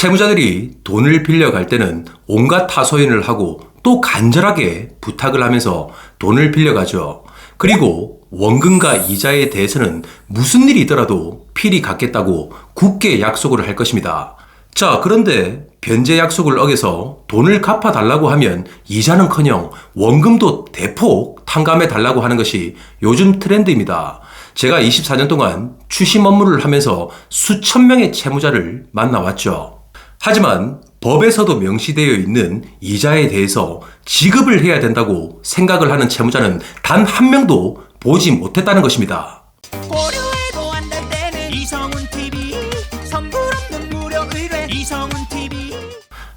채무자들이 돈을 빌려갈 때는 온갖 하소연을 하고 또 간절하게 부탁을 하면서 돈을 빌려가죠. 그리고 원금과 이자에 대해서는 무슨 일이 있더라도 필히 갚겠다고 굳게 약속을 할 것입니다. 자, 그런데 변제 약속을 어겨서 돈을 갚아달라고 하면 이자는커녕 원금도 대폭 탕감해 달라고 하는 것이 요즘 트렌드입니다. 제가 24년 동안 추심 업무를 하면서 수천 명의 채무자를 만나왔죠. 하지만 법에서도 명시되어 있는 이자에 대해서 지급을 해야 된다고 생각을 하는 채무자는 단 한 명도 보지 못했다는 것입니다. 고려해도 안 될 때는 이성훈TV 선불 없는 무료 의뢰 이성훈TV.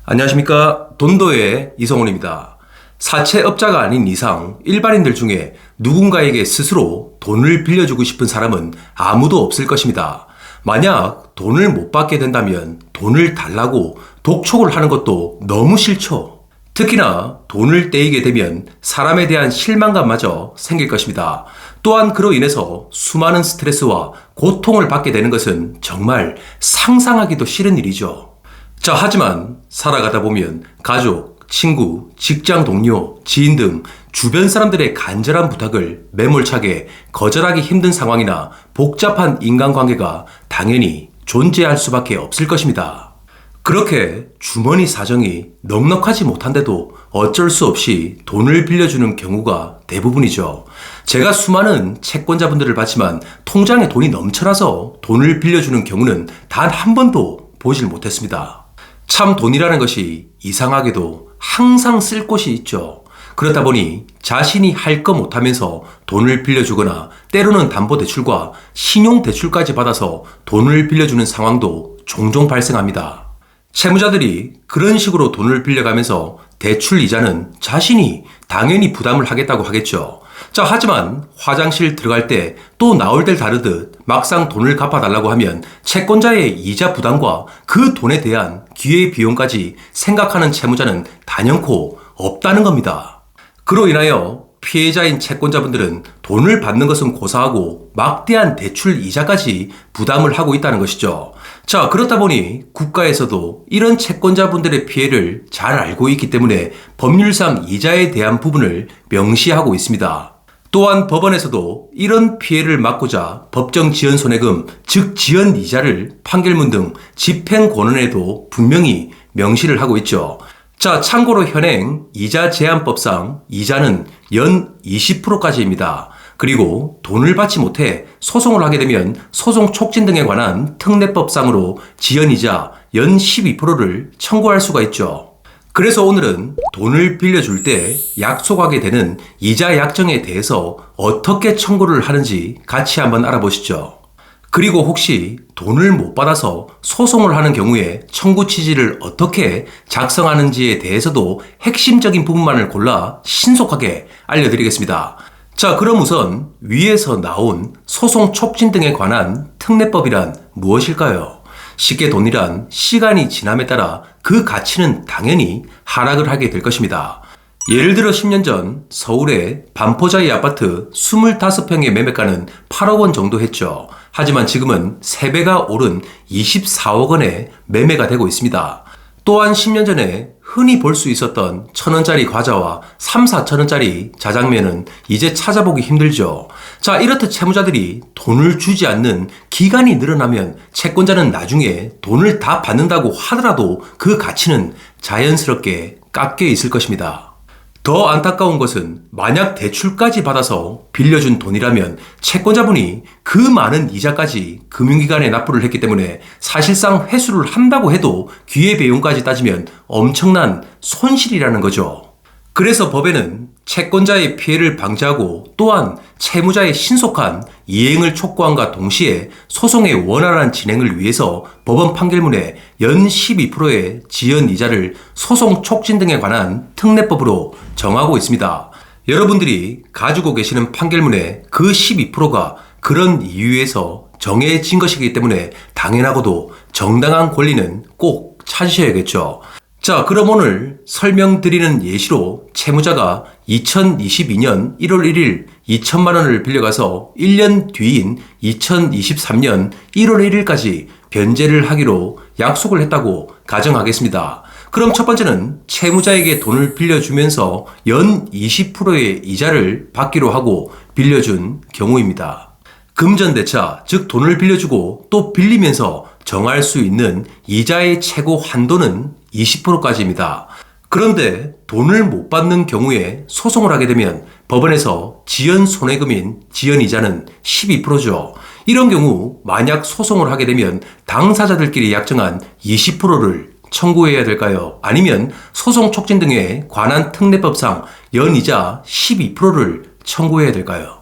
안녕하십니까, 돈도의 이성훈입니다. 사채업자가 아닌 이상 일반인들 중에 누군가에게 스스로 돈을 빌려주고 싶은 사람은 아무도 없을 것입니다. 만약 돈을 못 받게 된다면 돈을 달라고 독촉을 하는 것도 너무 싫죠. 특히나 돈을 떼이게 되면 사람에 대한 실망감마저 생길 것입니다. 또한 그로 인해서 수많은 스트레스와 고통을 받게 되는 것은 정말 상상하기도 싫은 일이죠. 자, 하지만 살아가다 보면 가족, 친구, 직장 동료, 지인 등 주변 사람들의 간절한 부탁을 매몰차게 거절하기 힘든 상황이나 복잡한 인간관계가 당연히 존재할 수밖에 없을 것입니다. 그렇게 주머니 사정이 넉넉하지 못한데도 어쩔 수 없이 돈을 빌려주는 경우가 대부분이죠. 제가 수많은 채권자분들을 봤지만 통장에 돈이 넘쳐나서 돈을 빌려주는 경우는 단 한 번도 보질 못했습니다. 참 돈이라는 것이 이상하게도 항상 쓸 곳이 있죠. 그렇다 보니 자신이 할 거 못하면서 돈을 빌려주거나 때로는 담보대출과 신용대출까지 받아서 돈을 빌려주는 상황도 종종 발생합니다. 채무자들이 그런 식으로 돈을 빌려가면서 대출 이자는 자신이 당연히 부담을 하겠다고 하겠죠. 자, 하지만 화장실 들어갈 때 또 나올 때 다르듯 막상 돈을 갚아달라고 하면 채권자의 이자 부담과 그 돈에 대한 기회 비용까지 생각하는 채무자는 단연코 없다는 겁니다. 그로 인하여 피해자인 채권자분들은 돈을 받는 것은 고사하고 막대한 대출 이자까지 부담을 하고 있다는 것이죠. 자, 그렇다 보니 국가에서도 이런 채권자분들의 피해를 잘 알고 있기 때문에 법률상 이자에 대한 부분을 명시하고 있습니다. 또한 법원에서도 이런 피해를 막고자 법정 지연 손해금, 즉 지연 이자를 판결문 등 집행 권한에도 분명히 명시를 하고 있죠. 자, 참고로 현행 이자 제한법상 이자는 연 20%까지입니다. 그리고 돈을 받지 못해 소송을 하게 되면 소송 촉진 등에 관한 특례법상으로 지연이자 연 12%를 청구할 수가 있죠. 그래서 오늘은 돈을 빌려줄 때 약속하게 되는 이자 약정에 대해서 어떻게 청구를 하는지 같이 한번 알아보시죠. 그리고 혹시 돈을 못 받아서 소송을 하는 경우에 청구 취지를 어떻게 작성하는지에 대해서도 핵심적인 부분만을 골라 신속하게 알려드리겠습니다. 자, 그럼 우선 위에서 나온 소송 촉진 등에 관한 특례법이란 무엇일까요? 쉽게 돈이란 시간이 지남에 따라 그 가치는 당연히 하락을 하게 될 것입니다. 예를 들어 10년 전 서울의 반포자이 아파트 25평의 매매가는 8억 원 정도 했죠. 하지만 지금은 3배가 오른 24억 원에 매매가 되고 있습니다. 또한 10년 전에 흔히 볼 수 있었던 1,000원짜리 과자와 3, 4,000원짜리 자장면은 이제 찾아보기 힘들죠. 자, 이렇듯 채무자들이 돈을 주지 않는 기간이 늘어나면 채권자는 나중에 돈을 다 받는다고 하더라도 그 가치는 자연스럽게 깎여 있을 것입니다. 더 안타까운 것은 만약 대출까지 받아서 빌려준 돈이라면 채권자분이 그 많은 이자까지 금융기관에 납부를 했기 때문에 사실상 회수를 한다고 해도 기회비용까지 따지면 엄청난 손실이라는 거죠. 그래서 법에는 채권자의 피해를 방지하고 또한 채무자의 신속한 이행을 촉구함과 동시에 소송의 원활한 진행을 위해서 법원 판결문에 연 12%의 지연 이자를 소송 촉진 등에 관한 특례법으로 정하고 있습니다. 여러분들이 가지고 계시는 판결문에 그 12%가 그런 이유에서 정해진 것이기 때문에 당연하고도 정당한 권리는 꼭 찾으셔야겠죠. 자, 그럼 오늘 설명드리는 예시로 채무자가 2022년 1월 1일 2천만 원을 빌려가서 1년 뒤인 2023년 1월 1일까지 변제를 하기로 약속을 했다고 가정하겠습니다. 그럼 첫 번째는 채무자에게 돈을 빌려주면서 연 20%의 이자를 받기로 하고 빌려준 경우입니다. 금전대차, 즉 돈을 빌려주고 또 빌리면서 정할 수 있는 이자의 최고 한도는 20%까지입니다. 그런데 돈을 못 받는 경우에 소송을 하게 되면 법원에서 지연 손해금인 지연이자는 12%죠. 이런 경우 만약 소송을 하게 되면 당사자들끼리 약정한 20%를 청구해야 될까요? 아니면 소송 촉진 등에 관한 특례법상 연이자 12%를 청구해야 될까요?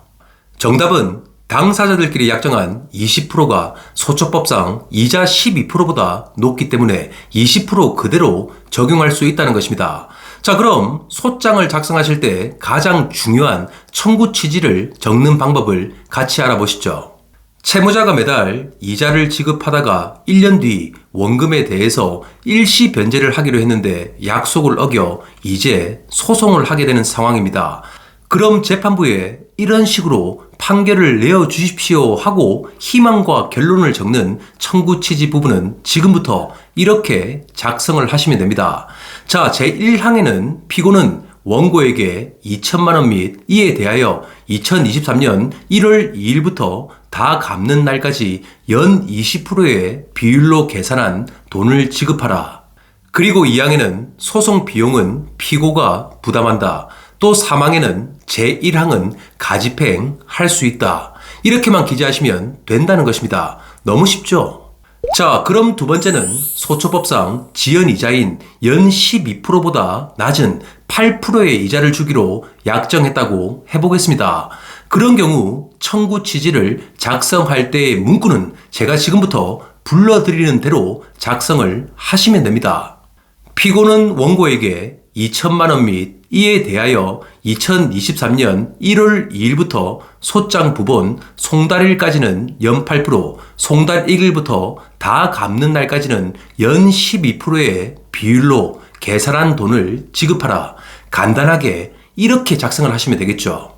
정답은 당사자들끼리 약정한 20%가 소처법상 이자 12%보다 높기 때문에 20% 그대로 적용할 수 있다는 것입니다. 자, 그럼 소장을 작성하실 때 가장 중요한 청구 취지를 적는 방법을 같이 알아보시죠. 채무자가 매달 이자를 지급하다가 1년 뒤 원금에 대해서 일시 변제를 하기로 했는데 약속을 어겨 이제 소송을 하게 되는 상황입니다. 그럼 재판부에 이런 식으로 판결을 내어주십시오 하고 희망과 결론을 적는 청구 취지 부분은 지금부터 이렇게 작성을 하시면 됩니다. 자, 제1항에는 피고는 원고에게 2천만 원 및 이에 대하여 2023년 1월 2일부터 다 갚는 날까지 연 20%의 비율로 계산한 돈을 지급하라. 그리고 2항에는 소송 비용은 피고가 부담한다. 또 3항에는 제1항은 가집행 할 수 있다. 이렇게만 기재하시면 된다는 것입니다. 너무 쉽죠? 자, 그럼 두 번째는 소처법상 지연이자인 연 12%보다 낮은 8%의 이자를 주기로 약정했다고 해보겠습니다. 그런 경우 청구 취지를 작성할 때의 문구는 제가 지금부터 불러드리는 대로 작성을 하시면 됩니다. 피고는 원고에게 2천만 원 및 이에 대하여 2023년 1월 2일부터 소장 부본 송달일까지는 연 8%, 송달 1일부터 다 갚는 날까지는 연 12%의 비율로 계산한 돈을 지급하라. 간단하게 이렇게 작성을 하시면 되겠죠.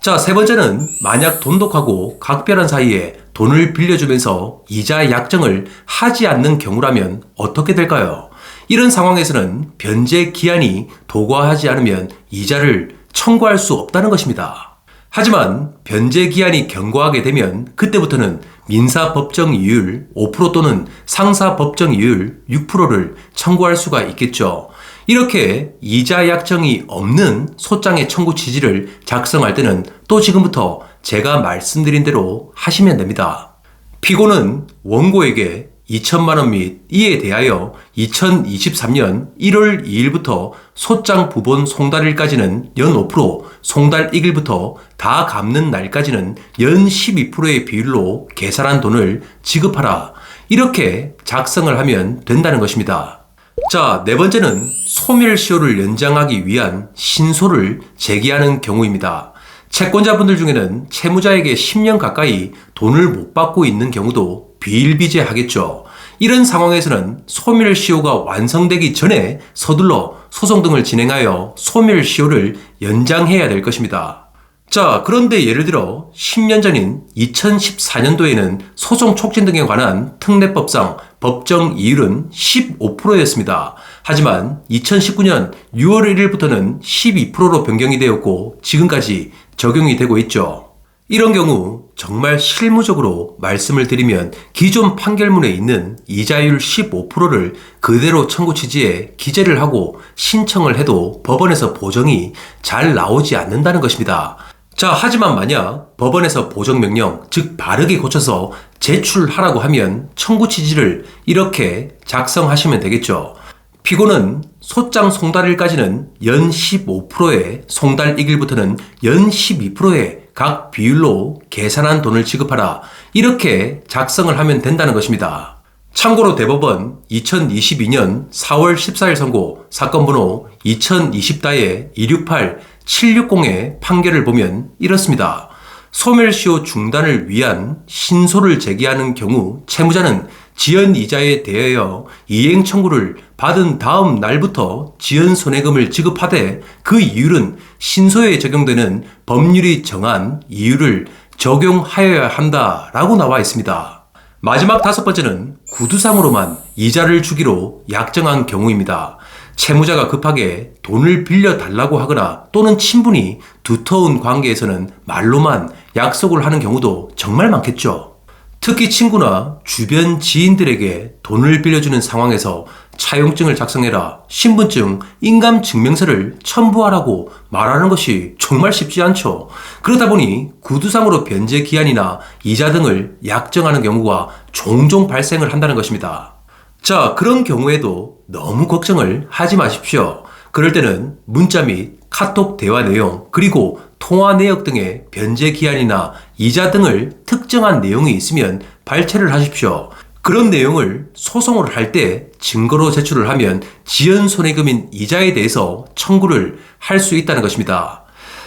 자, 세 번째는 만약 돈독하고 각별한 사이에 돈을 빌려주면서 이자 약정을 하지 않는 경우라면 어떻게 될까요? 이런 상황에서는 변제 기한이 도과하지 않으면 이자를 청구할 수 없다는 것입니다. 하지만 변제 기한이 경과하게 되면 그때부터는 민사 법정 이율 5% 또는 상사 법정 이율 6%를 청구할 수가 있겠죠. 이렇게 이자 약정이 없는 소장의 청구 취지를 작성할 때는 또 지금부터 제가 말씀드린 대로 하시면 됩니다. 피고는 원고에게 2천만 원 및 이에 대하여 2023년 1월 2일부터 소장 부본 송달일까지는 연 5%, 송달 1일부터 다 갚는 날까지는 연 12%의 비율로 계산한 돈을 지급하라. 이렇게 작성을 하면 된다는 것입니다. 자, 네 번째는 소멸시효를 연장하기 위한 신소를 제기하는 경우입니다. 채권자분들 중에는 채무자에게 10년 가까이 돈을 못 받고 있는 경우도 비일비재하겠죠. 이런 상황에서는 소멸시효가 완성되기 전에 서둘러 소송 등을 진행하여 소멸시효를 연장해야 될 것입니다. 자, 그런데 예를 들어 10년 전인 2014년도에는 소송 촉진 등에 관한 특례법상 법정 이율은 15%였습니다. 하지만 2019년 6월 1일부터는 12%로 변경이 되었고 지금까지 적용이 되고 있죠. 이런 경우 정말 실무적으로 말씀을 드리면 기존 판결문에 있는 이자율 15%를 그대로 청구 취지에 기재를 하고 신청을 해도 법원에서 보정이 잘 나오지 않는다는 것입니다. 자, 하지만 만약 법원에서 보정명령, 즉 바르게 고쳐서 제출하라고 하면 청구 취지를 이렇게 작성하시면 되겠죠. 피고는 소장 송달일까지는 연 15%에 송달 1일부터는 연 12%에 각 비율로 계산한 돈을 지급하라. 이렇게 작성을 하면 된다는 것입니다. 참고로 대법원 2022년 4월 14일 선고 사건 번호 2020-268-760의 판결을 보면 이렇습니다. 소멸시효 중단을 위한 신소를 제기하는 경우 채무자는 지연 이자에 대하여 이행 청구를 받은 다음 날부터 지연 손해금을 지급하되 그 이율은 신소에 적용되는 법률이 정한 이율을 적용하여야 한다라고 나와 있습니다. 마지막 다섯 번째는 구두상으로만 이자를 주기로 약정한 경우입니다. 채무자가 급하게 돈을 빌려달라고 하거나 또는 친분이 두터운 관계에서는 말로만 약속을 하는 경우도 정말 많겠죠. 특히 친구나 주변 지인들에게 돈을 빌려주는 상황에서 차용증을 작성해라, 신분증, 인감증명서를 첨부하라고 말하는 것이 정말 쉽지 않죠. 그러다 보니 구두상으로 변제 기한이나 이자 등을 약정하는 경우가 종종 발생을 한다는 것입니다. 자, 그런 경우에도 너무 걱정을 하지 마십시오. 그럴 때는 문자 및 카톡 대화 내용, 그리고 통화 내역 등의 변제 기한이나 이자 등을 특정한 내용이 있으면 발췌를 하십시오. 그런 내용을 소송을 할 때 증거로 제출을 하면 지연손해금인 이자에 대해서 청구를 할 수 있다는 것입니다.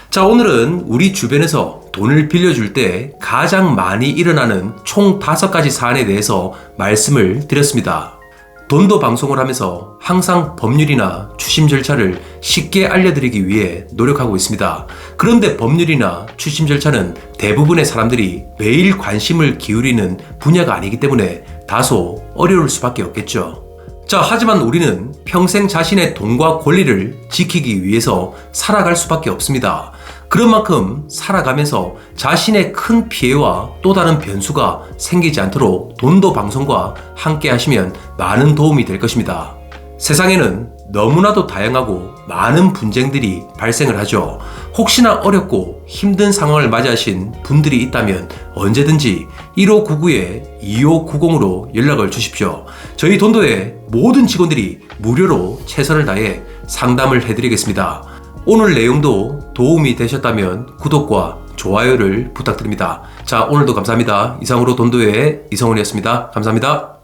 자, 오늘은 우리 주변에서 돈을 빌려줄 때 가장 많이 일어나는 총 5가지 사안에 대해서 말씀을 드렸습니다. 돈도 방송을 하면서 항상 법률이나 추심 절차를 쉽게 알려드리기 위해 노력하고 있습니다. 그런데 법률이나 추심 절차는 대부분의 사람들이 매일 관심을 기울이는 분야가 아니기 때문에 다소 어려울 수밖에 없겠죠. 자, 하지만 우리는 평생 자신의 돈과 권리를 지키기 위해서 살아갈 수밖에 없습니다. 그런 만큼 살아가면서 자신의 큰 피해와 또 다른 변수가 생기지 않도록 돈도 방송과 함께 하시면 많은 도움이 될 것입니다. 세상에는 너무나도 다양하고 많은 분쟁들이 발생을 하죠. 혹시나 어렵고 힘든 상황을 맞이하신 분들이 있다면 언제든지 1599-2590으로 연락을 주십시오. 저희 돈도의 모든 직원들이 무료로 최선을 다해 상담을 해드리겠습니다. 오늘 내용도 도움이 되셨다면 구독과 좋아요를 부탁드립니다. 자, 오늘도 감사합니다. 이상으로 돈도의 이성훈이었습니다. 감사합니다.